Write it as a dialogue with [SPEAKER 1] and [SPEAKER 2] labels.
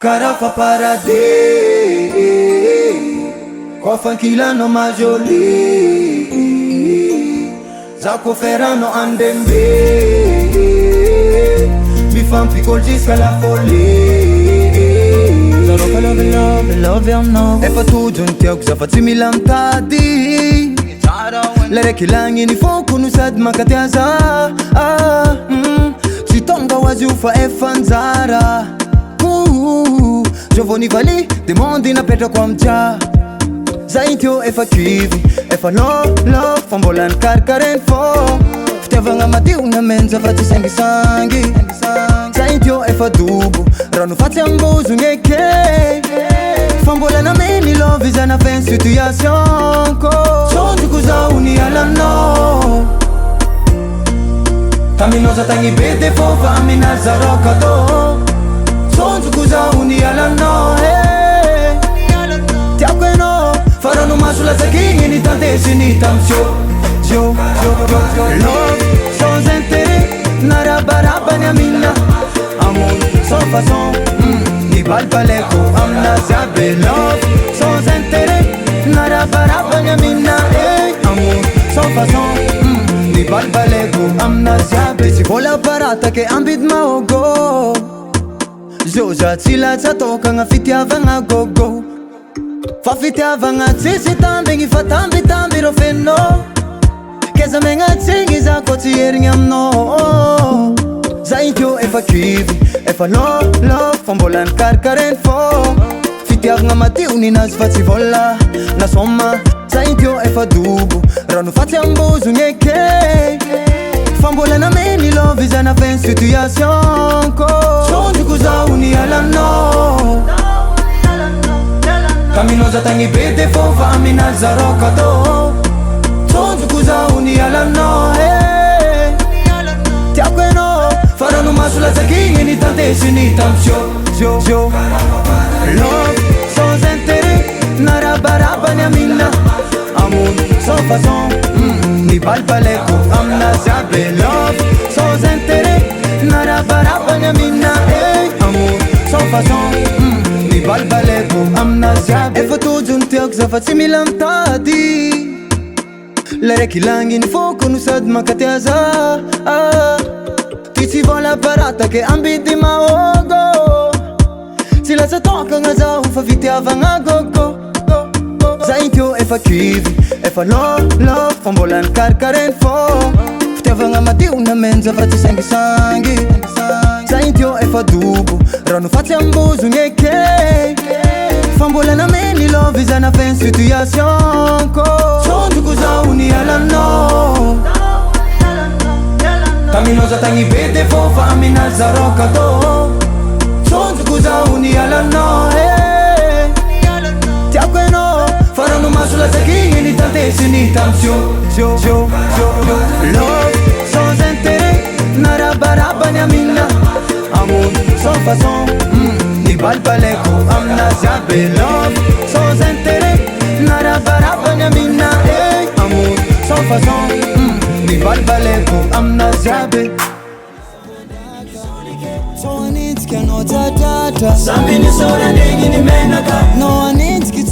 [SPEAKER 1] Carafa paradis Kofankilano majoli Zako ferrano andembe Mi fan piccolo jusqu'à la folie
[SPEAKER 2] Zaro ka love no
[SPEAKER 1] Efa tujon tiako zafa tsy mila mitady Le raiky lagniny foko no sady makatiaza Tsy tonga ho azy io fa efa anjara Jovoni vali demondi napetrako amja Zay teo efa kivy Efa love fa mbola nikarikarainy fô Fitiavagna madio namenja fa tsy sangisangy Zay teo efa dobo Rano fatsy ambozogny eke Fa mbola nameny love izana fin situation ko Sondroko zaho ny alanao Taminoza tagny be defo fa amina zaroka tô Sondroko zaho ny alanao Tiako enao Farano maso latsakigny ny tantesiny tamsio Love sans intérêt Narabarabany amina Amour sans façon Nibalbaleko amina ziabe Love sans intérêt Narabarabany amina Amour sans façon Nibalbaleko amina ziabe Tsy vola barata ke ambid mahogo Zoza tsy latsa tokagna fitiavagna gogo Fa fitiavagna tsisy tambigny fa tambitamby ro feno Keza megna tsigny za ko tsy herigny aminao Zay teo efa kivy Efa love fa mbola nikarikarainy fô Fitiavagna madio ninazy fa tsy vola Nasoma Zay teo efa dobo Rano fatsy ambozogny eke Fa mbola nameny love izana fin situation ko Sondroko zaho ny alanao Kaminoza tagny be defo fa amina zaroka tô Sondroko zaho ny alanao Tiako enao Farano maso latsakigny ny tantesiny tamsio Love sans intérêt Narabarabany amina Amour sans façon Nibalbaleko amina ziabe Love sans intérêt Narabarabany amina Amour sans façon Nibalbaleko amina ziabe Efa tojony tiako zafa tsy mila mitady Le raiky lagniny foko no sady makatiaza Ty tsy vola barata ke ambidy mahogo Tsy latsa tokagna zaho fa fitiavagna gogo Zay teo efa kivy Efa love fa mbola nikarikarainy fô Fitiavagna madio namenja fa tsy sangisangy Zay teo efa dobo Rano fatsy ambozogny eke Fa mbola nameny love izana fin situation ko Sondroko zaho ny alanao Taminoza tagny be defo fa amina zaroka tô Sondroko zaho ny alanao Tiako enao Farano maso latsakigny ny tantesiny tamsio Love sans intérêt Narabarabany amina Amour sans façon Nibalbaleko amina ziabe Love sans intérêt Narabarabany amina Amour sans façon Nibalbaleko amina ziabe So anitsika no tatatra Samby ny sora negny ny menaka
[SPEAKER 2] No anitsika